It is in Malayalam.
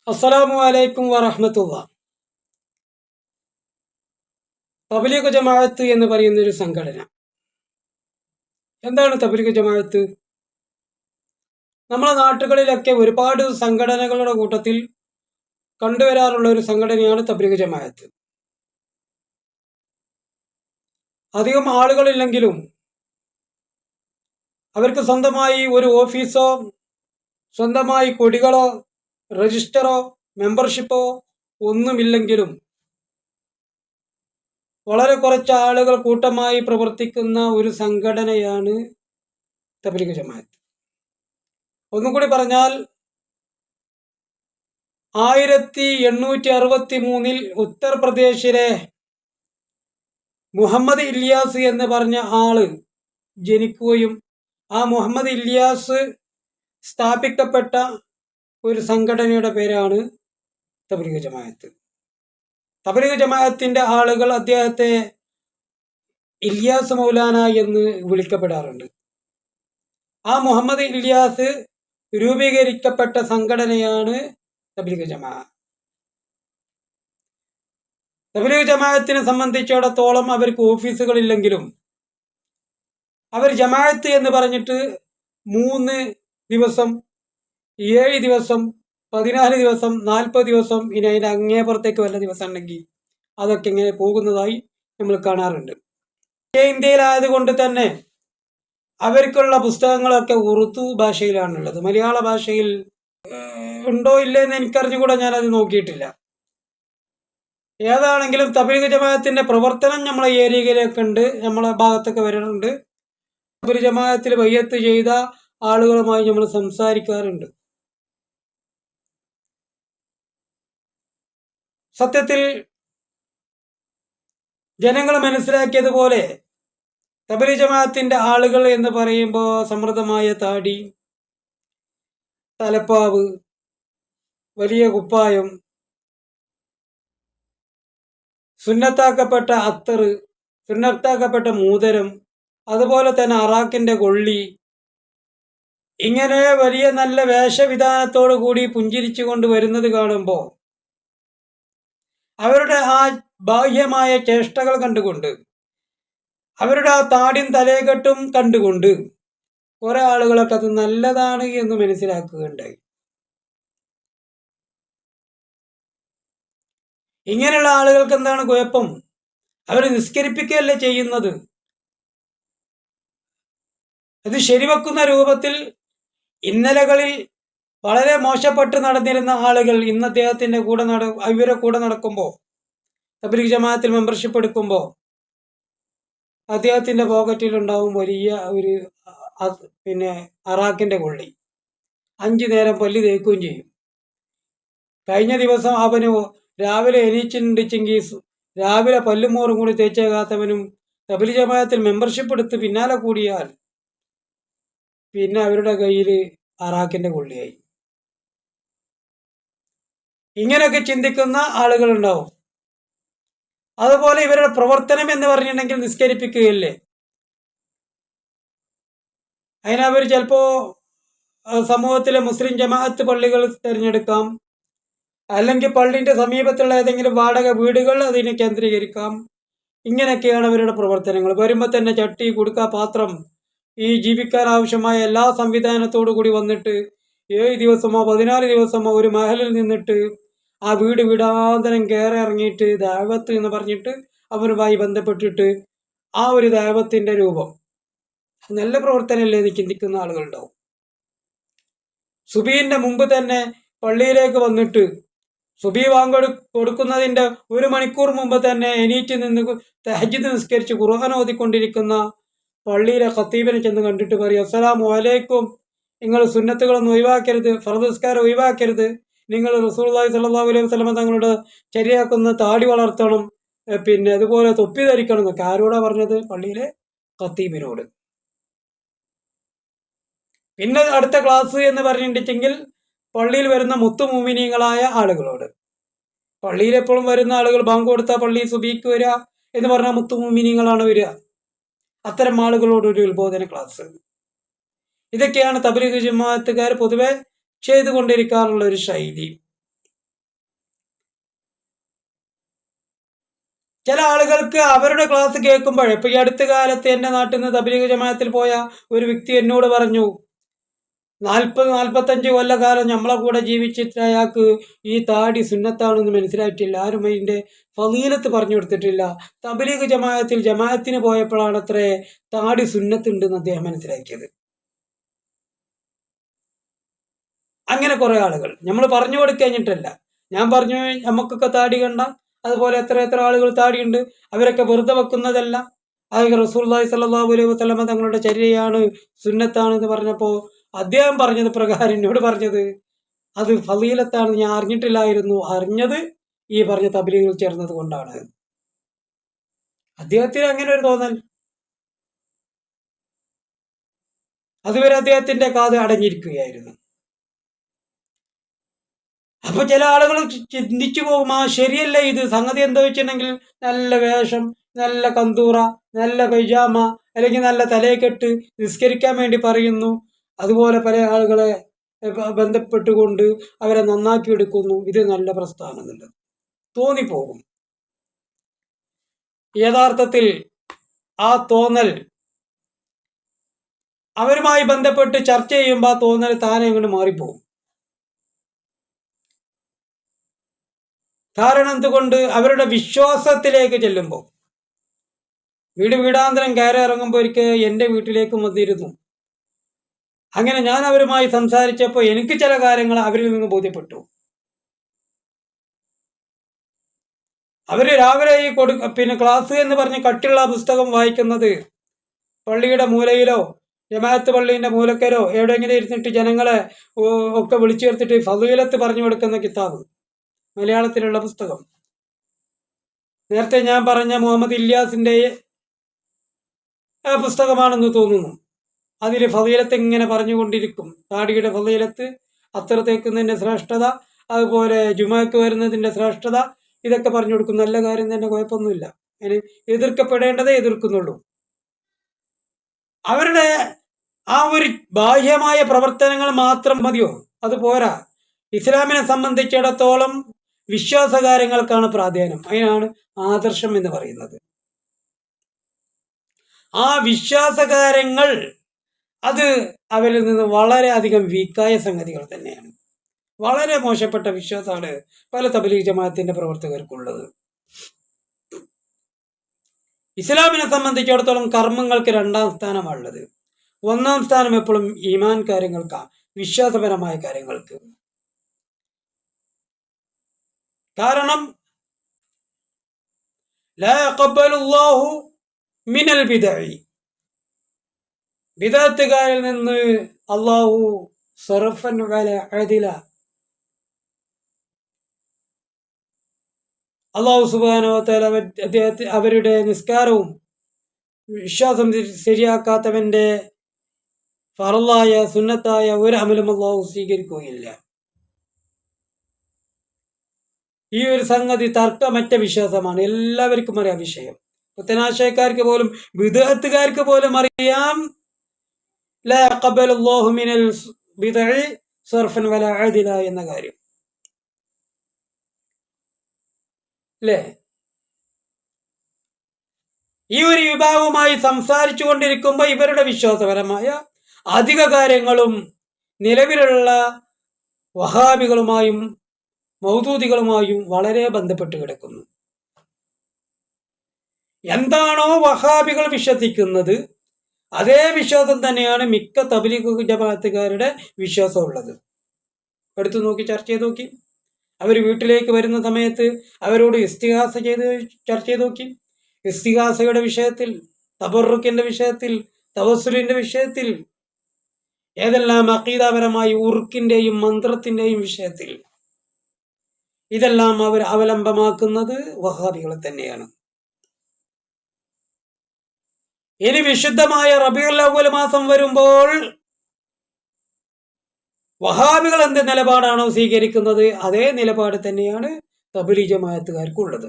അസ്സലാമു അലൈക്കും വറഹ്മത്തുള്ളാഹി. തബ്ലീഗ് ജമാഅത്ത് എന്ന് പറയുന്ന ഒരു സംഘടന. എന്താണ് തബ്ലീഗ് ജമാഅത്ത്? നമ്മുടെ നാട്ടുകളിലൊക്കെ ഒരുപാട് സംഘടനകളുടെ കൂട്ടത്തിൽ കണ്ടുവരാറുള്ള ഒരു സംഘടനയാണ് തബ്ലീഗ് ജമാഅത്ത്. അധികം ആളുകളില്ലെങ്കിലും അവർക്ക് സ്വന്തമായി ഒരു ഓഫീസോ സ്വന്തമായി കൊടികളോ രജിസ്റ്ററോ മെമ്പർഷിപ്പോ ഒന്നുമില്ലെങ്കിലും വളരെ കുറച്ച് ആളുകൾ കൂട്ടമായി പ്രവർത്തിക്കുന്ന ഒരു സംഘടനയാണ് തബ്ലീഗ് ജമാഅത്ത്. ഒന്നും കൂടി പറഞ്ഞാൽ 1863 ഉത്തർപ്രദേശിലെ മുഹമ്മദ് ഇല്യാസ് എന്ന് പറഞ്ഞ ആള് ജനിക്കുകയും ആ മുഹമ്മദ് ഇല്യാസ് സ്ഥാപിക്കപ്പെട്ട ഒരു സംഘടനയുടെ പേരാണ് തബ്ലീഗ് ജമാഅത്ത്. തബ്ലീഗ് ജമാഅത്തിന്റെ ആളുകൾ അദ്ദേഹത്തെ ഇല്യാസ് മൗലാന എന്ന് വിളിക്കപ്പെടാറുണ്ട്. ആ മുഹമ്മദ് ഇല്യാസ് രൂപീകരിക്കപ്പെട്ട സംഘടനയാണ് തബ്ലീഗ് ജമാഅത്ത്. തബ്ലീഗ് ജമാഅത്തിനെ സംബന്ധിച്ചിടത്തോളം അവർക്ക് ഓഫീസുകളില്ലെങ്കിലും അവർ ജമാഅത്ത് എന്ന് പറഞ്ഞിട്ട് 3 ദിവസം 7 ദിവസം 14 ദിവസം 40 ദിവസം ഇനി അതിൻ്റെ അങ്ങേപ്പുറത്തേക്ക് വല്ല ദിവസം ഉണ്ടെങ്കിൽ അതൊക്കെ ഇങ്ങനെ പോകുന്നതായി നമ്മൾ കാണാറുണ്ട്. ഇന്ത്യയിലായതുകൊണ്ട് തന്നെ അവർക്കുള്ള പുസ്തകങ്ങളൊക്കെ ഉറുദു ഭാഷയിലാണുള്ളത്. മലയാള ഭാഷയിൽ ഉണ്ടോ ഇല്ലെന്ന് എനിക്കറിഞ്ഞുകൂടാ, ഞാനത് നോക്കിയിട്ടില്ല. ഏതാണെങ്കിലും തബ്ലീഗ് ജമാഅത്തിന്റെ പ്രവർത്തനം നമ്മളെ ഏരിയയിലൊക്കെ ഉണ്ട്, നമ്മളെ ഭാഗത്തൊക്കെ വരുന്നുണ്ട്. തബ്ലീഗ് ജമാഅത്തിൽ ബൈഅത്ത് ചെയ്ത ആളുകളുമായി നമ്മൾ സംസാരിക്കാറുണ്ട്. സത്യത്തിൽ ജനങ്ങൾ മനസ്സിലാക്കിയതുപോലെ തബ്ലീഗ് ജമാഅത്തിന്റെ ആളുകൾ എന്ന് പറയുമ്പോൾ സമൃദ്ധമായ താടി, തലപ്പാവ്, വലിയ കുപ്പായം, സുന്നത്താക്കപ്പെട്ട അത്തറ്, സുന്നത്താക്കപ്പെട്ട മൂതരം, അതുപോലെ തന്നെ അറാക്കിന്റെ കൊള്ളി, ഇങ്ങനെ വലിയ നല്ല വേഷവിധാനത്തോടു കൂടി പുഞ്ചിരിച്ചുകൊണ്ട് വരുന്നത് കാണുമ്പോൾ അവരുടെ ആ ബാഹ്യമായ ചേഷ്ടകൾ കണ്ടുകൊണ്ട്, അവരുടെ ആ താടിയും തലയെക്കെട്ടും കണ്ടുകൊണ്ട് കുറെ ആളുകളൊക്കെ അത് നല്ലതാണ് എന്ന് മനസ്സിലാക്കുകയുണ്ടായി. ഇങ്ങനെയുള്ള ആളുകൾക്ക് എന്താണ് കുഴപ്പം? അവർ നിസ്കരിപ്പിക്കുകയല്ലേ ചെയ്യുന്നത്. അത് ശരിവെക്കുന്ന രൂപത്തിൽ ഇന്നലകളിൽ വളരെ മോശപ്പെട്ട് നടന്നിരുന്ന ആളുകൾ ഇന്ന് അദ്ദേഹത്തിന്റെ ഇവരെ കൂടെ നടക്കുമ്പോൾ, തബ്ലീഗ് ജമാഅത്തിൽ മെമ്പർഷിപ്പ് എടുക്കുമ്പോൾ അദ്ദേഹത്തിന്റെ പോക്കറ്റിലുണ്ടാവും വലിയ ഒരു അറാക്കിന്റെ കൊള്ളി. 5 നേരം പല്ല് തേക്കുകയും ചെയ്യും. കഴിഞ്ഞ ദിവസം അവന് രാവിലെ എണീച്ചിട്ടുണ്ടെങ്കിൽ രാവിലെ പല്ലുമോറും കൂടി തേച്ചേക്കാത്തവനും തബ്ലീഗ് ജമാഅത്തിൽ മെമ്പർഷിപ്പ് എടുത്ത് പിന്നാലെ കൂടിയാൽ പിന്നെ അവരുടെ കയ്യിൽ അറാക്കിന്റെ കൊള്ളിയായി. ഇങ്ങനെയൊക്കെ ചിന്തിക്കുന്ന ആളുകളുണ്ടാവും. അതുപോലെ ഇവരുടെ പ്രവർത്തനം എന്ന് പറഞ്ഞിട്ടുണ്ടെങ്കിൽ നിസ്കരിപ്പിക്കുകയല്ലേ. അതിനവർ ചിലപ്പോൾ സമൂഹത്തിലെ മുസ്ലിം ജമാഅത്ത് പള്ളികൾ തിരഞ്ഞെടുക്കാം, അല്ലെങ്കിൽ പള്ളിന്റെ സമീപത്തുള്ള ഏതെങ്കിലും വാടക വീടുകൾ അതിനെ കേന്ദ്രീകരിക്കാം. ഇങ്ങനെയൊക്കെയാണ് അവരുടെ പ്രവർത്തനങ്ങൾ. വരുമ്പോൾ തന്നെ ചട്ടി, കുടുക്ക, പാത്രം, ഈ ജീവിക്കാൻ ആവശ്യമായ എല്ലാ സംവിധാനത്തോടു കൂടി വന്നിട്ട് 7 ദിവസമോ 14 ദിവസമോ ഒരു മഹലിൽ നിന്നിട്ട് ആ വീടാന്തരം കയറി ഇറങ്ങിയിട്ട് ദഅവത്ത് എന്ന് പറഞ്ഞിട്ട് അവരുമായി ബന്ധപ്പെട്ടിട്ട് ആ ഒരു ദഅവത്തിന്റെ രൂപം നല്ല പ്രവർത്തനമല്ലേ എന്ന് ചിന്തിക്കുന്ന ആളുകളുണ്ടാവും. സുബീന്റെ മുമ്പ് തന്നെ പള്ളിയിലേക്ക് വന്നിട്ട് സുബി കൊടുക്കുന്നതിന്റെ 1 മണിക്കൂർ മുമ്പ് തന്നെ എണീറ്റ് നിന്ന് തഹജ്ജുദ് നിസ്കരിച്ച് ഖുർആൻ ഓതിക്കൊണ്ടിരിക്കുന്ന പള്ളിയിലെ ഖത്തീബിനെ ചെന്ന് കണ്ടിട്ട് പറയും, അസ്സലാമു അലൈക്കും, നിങ്ങൾ സുന്നത്തുകളൊന്നും ഒഴിവാക്കരുത്, ഫർദ് നിസ്കാരം ഒഴിവാക്കരുത്, നിങ്ങൾ റസൂലുള്ളാഹി സ്വല്ലല്ലാഹു അലൈഹി വസല്ലം തങ്ങളുടെ ശരിയാക്കുന്ന താടി വളർത്തണം, അതുപോലെ തൊപ്പി ധരിക്കണം എന്നൊക്കെ. ആരോടാ പറഞ്ഞത്? പള്ളിയിലെ ഖത്തീബിനോട്. പിന്നെ അടുത്ത ക്ലാസ് എന്ന് പറഞ്ഞിട്ടുണ്ടെങ്കിൽ പള്ളിയിൽ വരുന്ന മുത്തുമൂമിനീങ്ങളായ ആളുകളോട്. പള്ളിയിൽ എപ്പോഴും വരുന്ന ആളുകൾ ബാങ്ക് കൊടുത്താൽ പള്ളി സുബീക്ക് വരിക എന്ന് പറഞ്ഞാൽ മുത്തുമൂമിനീങ്ങളാണ് വരിക. അത്തരം ആളുകളോടൊരു ഉത്ബോധന ക്ലാസ്. ഇതൊക്കെയാണ് തബ്ലീഗ് ജമാഅത്തുകാർ പൊതുവെ ചെയ്തുകൊണ്ടിരിക്കാറുള്ള ഒരു ശൈലി. ചില ആളുകൾക്ക് അവരുടെ ക്ലാസ് കേൾക്കുമ്പോൾ, ഇപ്പൊ ഈ അടുത്ത കാലത്ത് എൻ്റെ നാട്ടിൽ നിന്ന് തബ്ലീഗ് ജമാഅത്തിൽ പോയ ഒരു വ്യക്തി എന്നോട് പറഞ്ഞു, 40-45 കൊല്ലക്കാലം നമ്മളെ കൂടെ ജീവിച്ചിട്ട് അയാൾക്ക് ഈ താടി സുന്നത്താണെന്ന് മനസ്സിലായിട്ടില്ല, ആരും അതിൻ്റെ ഫളീലത്ത് പറഞ്ഞു കൊടുത്തിട്ടില്ല. തബ്ലീഗ് ജമാഅത്തിന് പോയപ്പോഴാണ് അത്രേ താടി സുന്നത്തുണ്ടെന്ന് അദ്ദേഹം മനസ്സിലാക്കിയത്. അങ്ങനെ കുറെ ആളുകൾ നമ്മൾ പറഞ്ഞു കൊടുക്കഴിഞ്ഞിട്ടല്ല. ഞാൻ പറഞ്ഞു നമുക്കൊക്കെ താടി കണ്ട അതുപോലെ എത്ര ആളുകൾ താടിയുണ്ട്, അവരൊക്കെ വെറുതെ വെക്കുന്നതല്ല. അത് റസൂലുള്ളാഹി സ്വല്ലല്ലാഹു അലൈഹി വസല്ലം തങ്ങളുടെ ചര്യയാണ്, സുന്നത്താണ് എന്ന് പറഞ്ഞപ്പോൾ അദ്ദേഹം പറഞ്ഞത് പ്രകാരം എന്നോട് പറഞ്ഞത് അത് ഫളീലത്താണ്, ഞാൻ അറിഞ്ഞിട്ടില്ലായിരുന്നു, അറിഞ്ഞത് ഈ പറഞ്ഞ തബ്ലീഗിൽ ചേർന്നത് കൊണ്ടാണ്. അദ്ദേഹത്തിന് അങ്ങനെ ഒരു തോന്നൽ. അതുവരെ അദ്ദേഹത്തിന്റെ കാത് അടഞ്ഞിരിക്കുകയായിരുന്നു. അപ്പൊ ചില ആളുകൾ ചിന്തിച്ചു പോകും, ആ ശരിയല്ല ഇത് സംഗതി. എന്താ വെച്ചിട്ടുണ്ടെങ്കിൽ നല്ല വേഷം, നല്ല കന്തൂറ, നല്ല പൈജാമ, അല്ലെങ്കിൽ നല്ല തലയെക്കെട്ട്, നിസ്കരിക്കാൻ വേണ്ടി പറയുന്നു, അതുപോലെ പല ആളുകളെ ബന്ധപ്പെട്ടുകൊണ്ട് അവരെ നന്നാക്കി എടുക്കുന്നു. ഇത് നല്ല പ്രസ്ഥാനം എന്നുള്ളത് തോന്നിപ്പോകും. യഥാർത്ഥത്തിൽ ആ തോന്നൽ അവരുമായി ബന്ധപ്പെട്ട് ചർച്ച ചെയ്യുമ്പോൾ ആ തോന്നൽ താനെ അങ്ങോട്ട് മാറിപ്പോകും. കാരണം എന്തുകൊണ്ട്? അവരുടെ വിശ്വാസത്തിലേക്ക് ചെല്ലുമ്പോൾ, വീടാന്തരം കയറി ഇറങ്ങുമ്പോൾ ഒരിക്കൽ എൻ്റെ വീട്ടിലേക്ക് വന്നിരുന്നു. അങ്ങനെ ഞാൻ അവരുമായി സംസാരിച്ചപ്പോൾ എനിക്ക് ചില കാര്യങ്ങൾ അവരിൽ നിന്ന് ബോധ്യപ്പെട്ടു. അവര് രാവിലെ ഈ ക്ലാസ് എന്ന് പറഞ്ഞ് കട്ടിയുള്ള പുസ്തകം വായിക്കുന്നത് പള്ളിയുടെ മൂലയിലോ ജമാഅത്ത് പള്ളീൻ്റെ മൂലക്കരോ എവിടെയെങ്കിലും ഇരുന്നിട്ട് ജനങ്ങളെ ഒക്കെ വിളിച്ചു ചേർത്തിട്ട് ഫളീലത്ത് പറഞ്ഞു കൊടുക്കുന്ന കിതാബ്, മലയാളത്തിലുള്ള പുസ്തകം. നേരത്തെ ഞാൻ പറഞ്ഞ മുഹമ്മദ് ഇല്യാസിൻ്റെ പുസ്തകമാണെന്ന് തോന്നുന്നു. അതിൽ ഫളീലത്ത് ഇങ്ങനെ പറഞ്ഞുകൊണ്ടിരിക്കും. താടിയുടെ ഫളീലത്ത്, അത്തർ തേക്കുന്നതിൻ്റെ ശ്രേഷ്ഠത, അതുപോലെ ജുമാക്ക് വരുന്നതിൻ്റെ ശ്രേഷ്ഠത, ഇതൊക്കെ പറഞ്ഞു കൊടുക്കും. നല്ല കാര്യം തന്നെ, കുഴപ്പമൊന്നുമില്ല. അതിന് എതിർക്കപ്പെടേണ്ടതേ എതിർക്കുന്നുള്ളൂ. അവരുടെ ആ ഒരു ബാഹ്യമായ പ്രവർത്തനങ്ങൾ മാത്രം മതിയോ? അത് പോരാ. ഇസ്ലാമിനെ സംബന്ധിച്ചിടത്തോളം വിശ്വാസകാര്യങ്ങൾക്കാണ് പ്രാധാന്യം. അതിനാണ് ആദർശം എന്ന് പറയുന്നത്. ആ വിശ്വാസകാര്യങ്ങൾ അത് അവരിൽ നിന്ന് വളരെയധികം വീക്കായ സംഗതികൾ തന്നെയാണ്. വളരെ മോശപ്പെട്ട വിശ്വാസമാണ് പല തബ്ലീഗ് ജമാഅത്തിന്റെ പ്രവർത്തകർക്കുള്ളത്. ഇസ്ലാമിനെ സംബന്ധിച്ചിടത്തോളം കർമ്മങ്ങൾക്ക് 2ാം സ്ഥാനമാണുള്ളത്. 1ാം സ്ഥാനം എപ്പോഴും ഈമാൻ കാര്യങ്ങൾക്കാണ്, വിശ്വാസപരമായ കാര്യങ്ങൾക്ക്. കാരണം ലാ യഖബ്ബലുല്ലാഹു മിനൽ ബിദഇ, ബിദഅത്തുകാരിൽ നിന്ന് അല്ലാഹു സർഫൻ വല അദില, അല്ലാഹു സുബ്ഹാനഹു വ തആല അവരുടെ നിസ്കാരവും വിശ്വാസം ശരിയാക്കാത്തവന്റെ ഫറലായ സുന്നത്തായ ഒരു അമലും അല്ലാഹു സ്വീകരിക്കുകയില്ല. ഈ ഒരു സംഗതി തർക്കമറ്റ വിശ്വാസമാണ്, എല്ലാവർക്കും അറിയാം വിഷയം. പുത്തനാശയക്കാർക്ക് പോലും ബിദ്അത്തുകാർക്ക് പോലും അറിയാം ലാ യഖബ്ബലുല്ലാഹു മിനൽ ബിദ്അഇ സർഫൻ വലാ അദില എന്ന കാര്യം, അല്ലേ? ഈ ഒരു വിഭാഗവുമായി സംസാരിച്ചു കൊണ്ടിരിക്കുമ്പോൾ ഇവരുടെ വിശ്വാസപരമായ അധിക കാര്യങ്ങളും നിലവിലുള്ള വഹാബികളുമായും മൗദൂദികളുമായും വളരെ ബന്ധപ്പെട്ട് കിടക്കുന്നു. എന്താണോ വഹാബികൾ വിശ്വസിക്കുന്നത് അതേ വിശ്വാസം തന്നെയാണ് മിക്ക തബ്ലീഗ് ജമാഅത്തുകാരുടെ വിശ്വാസമുള്ളത്. എടുത്തു നോക്കി, ചർച്ച ചെയ്ത് നോക്കി. അവർ വീട്ടിലേക്ക് വരുന്ന സമയത്ത് അവരോട് ഇസ്തിഗാസ ചെയ്ത് ചർച്ച ചെയ്ത് നോക്കി. ഇസ്തിഗാസയുടെ വിഷയത്തിൽ, തബറുക്കിന്റെ വിഷയത്തിൽ, തവസ്സുലിന്റെ വിഷയത്തിൽ, ഏതെല്ലാം അഖീദാപരമായി ഉറുക്കിന്റെയും മന്ത്രത്തിന്റെയും വിഷയത്തിൽ, ഇതെല്ലാം അവർ അവലംബമാക്കുന്നത് വഹാബികളെ തന്നെയാണ്. ഇനി വിശുദ്ധമായ റബീഉൽ അവ്വൽ മാസം വരുമ്പോൾ വഹാബികൾ എന്ത് നിലപാടാണോ സ്വീകരിക്കുന്നത് അതേ നിലപാട് തന്നെയാണ് തബ്ലീഗ് ജമാഅത്തുകാർക്കുള്ളത്.